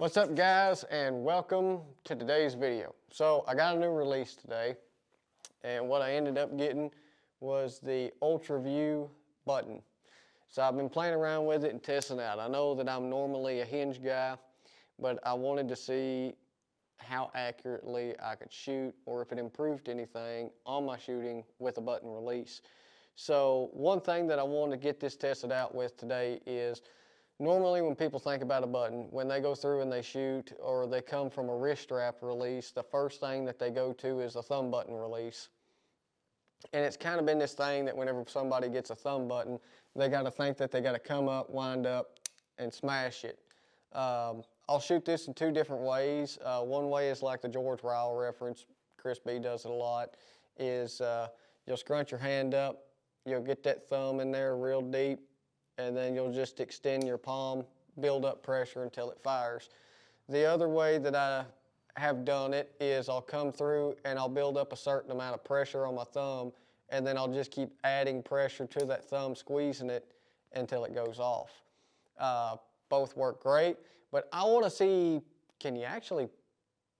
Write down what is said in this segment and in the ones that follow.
What's up guys, and welcome to today's video. So I got a new release today, and what I ended up getting was the Ultra View button. So I've been playing around with it and testing it out. I know that I'm normally a hinge guy, but I wanted to see how accurately I could shoot or if it improved anything on my shooting with a button release. So one thing that I wanted to get this tested out with today is normally when people think about a button, when they go through and they shoot or they come from a wrist strap release, the first thing that they go to is a thumb button release. And it's kind of been this thing that whenever somebody gets a thumb button, they got to think that they got to come up, wind up, and smash it. I'll shoot this in two different ways. One way is like the George Ryle reference, Chris B does it a lot, is you'll scrunch your hand up, you'll get that thumb in there real deep, and then you'll just extend your palm, build up pressure until it fires. The other way that I have done it is I'll come through and I'll build up a certain amount of pressure on my thumb, and then I'll just keep adding pressure to that thumb, squeezing it until it goes off. Both work great, but I want to see, can you actually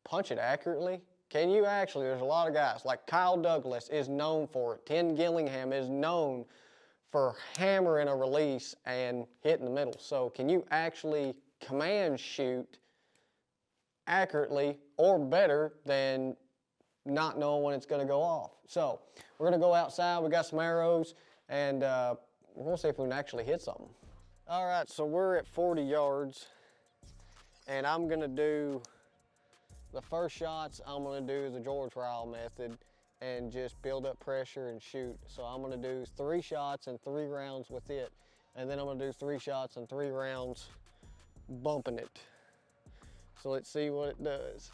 punch it accurately? Can you actually? There's a lot of guys, like Kyle Douglas is known for it. Tim Gillingham is known for hammering a release and hitting the middle. So can you actually command shoot accurately or better than not knowing when it's going to go off? So we're going to go outside. We got some arrows, and we're going to see if we can actually hit something. All right, so we're at 40 yards, and I'm going to do the first shots. I'm going to do the George Ryle method and just build up pressure and shoot. So I'm gonna do 3 shots and 3 rounds with it. And then I'm gonna do 3 shots and 3 rounds bumping it. So let's see what it does.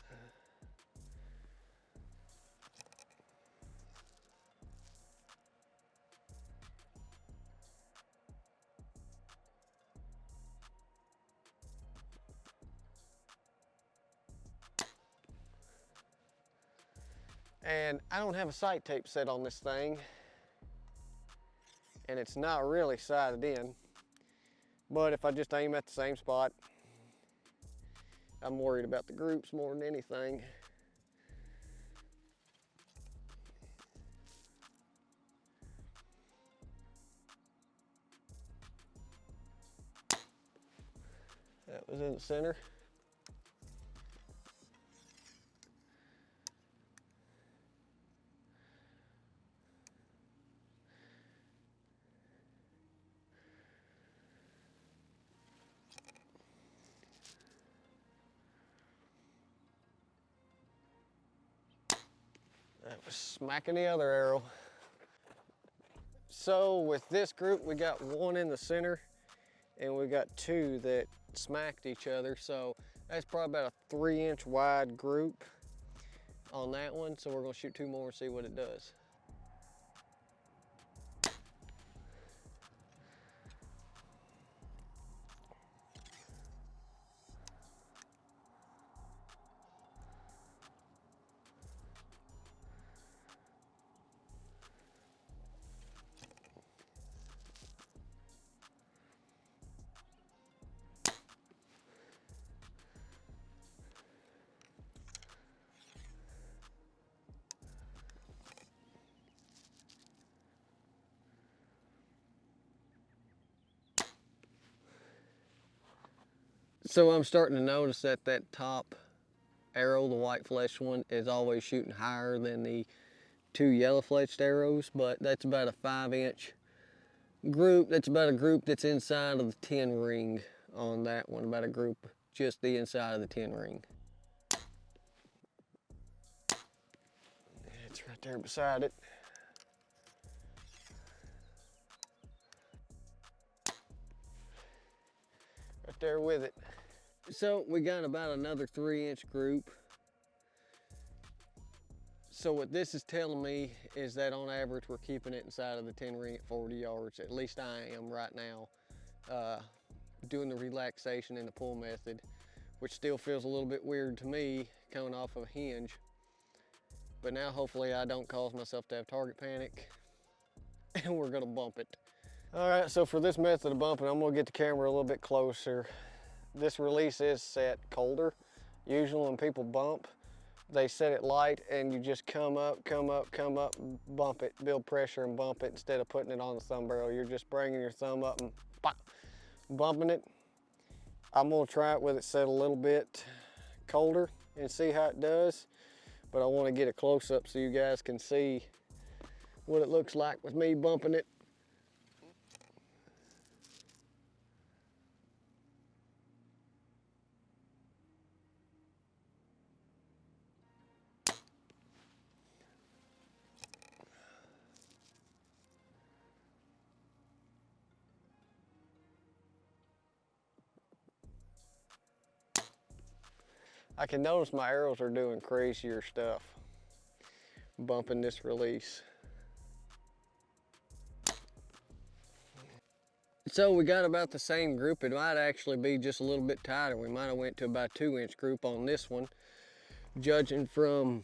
And I don't have a sight tape set on this thing, and it's not really sighted in, but if I just aim at the same spot, I'm worried about the groups more than anything. That was in the center. That was smacking the other arrow. So with this group, we got 1 in the center, and we got 2 that smacked each other. So that's probably about a 3-inch wide group on that one. So we're gonna shoot 2 more and see what it does. So I'm starting to notice that that top arrow, the white fletched one, is always shooting higher than the 2 yellow fletched arrows, but that's about a 5-inch group. That's about a group that's inside of the 10 ring on that one, about a group just the inside of the 10 ring. It's right there beside it. Right there with it. So we got about another 3-inch group. So what this is telling me is that on average we're keeping it inside of the 10 ring at 40 yards. At least I am right now, doing the relaxation and the pull method, which still feels a little bit weird to me coming off of a hinge. But now hopefully I don't cause myself to have target panic, and we're gonna bump it. All right, so for this method of bumping, I'm gonna get the camera a little bit closer this release is set colder. Usually when people bump, they set it light and you just come up, bump it, build pressure and bump it instead of putting it on the thumb barrel. You're just bringing your thumb up and pop, bumping it. I'm gonna try it with it set a little bit colder and see how it does, but I wanna get a close up so you guys can see what it looks like with me bumping it. I can notice my arrows are doing crazier stuff, bumping this release. So we got about the same group. It might actually be just a little bit tighter. We might have went to about 2-inch group on this one, judging from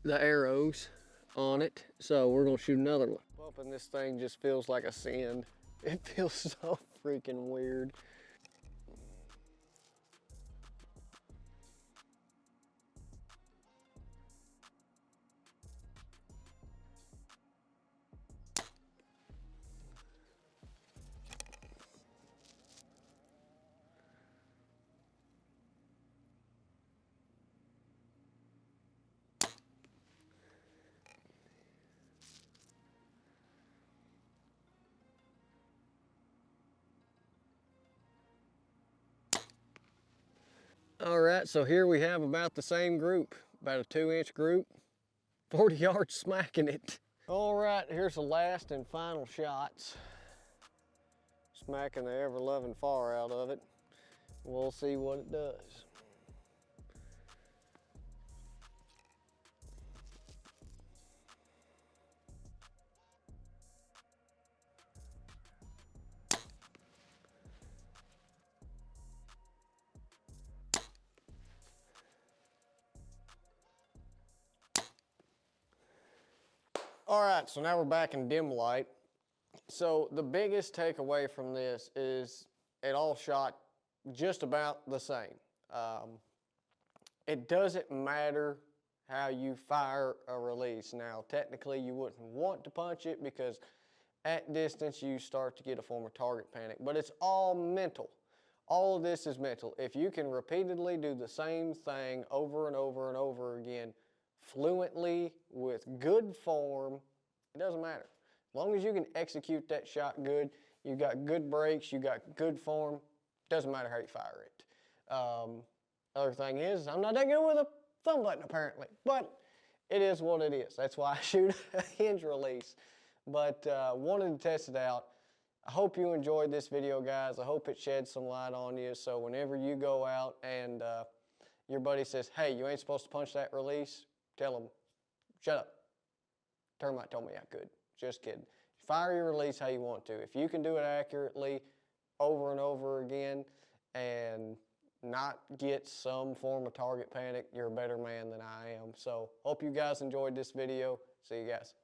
the arrows on it. So we're gonna shoot another one. Bumping this thing just feels like a sin. It feels so freaking weird. All right, so here we have about the same group, about a 2-inch group, 40 yards smacking it. All right, here's the last and final shots. Smacking the ever-loving far out of it. We'll see what it does. All right, so now we're back in dim light. So the biggest takeaway from this is it all shot just about the same. It doesn't matter how you fire a release. Now, technically you wouldn't want to punch it because at distance you start to get a form of target panic, but it's all mental. All of this is mental. If you can repeatedly do the same thing over and over and over again, fluently with good form, it doesn't matter. As long as you can execute that shot good, you got good breaks, you got good form, doesn't matter how you fire it. Other thing is, I'm not that good with a thumb button apparently, but it is what it is. That's why I shoot a hinge release. But wanted to test it out. I hope you enjoyed this video, guys. I hope it sheds some light on you, so whenever you go out and your buddy says, hey, you ain't supposed to punch that release, tell him, shut up. Termite told me I could. Just kidding. Fire your release how you want to. If you can do it accurately over and over again and not get some form of target panic, you're a better man than I am. So hope you guys enjoyed this video. See you guys.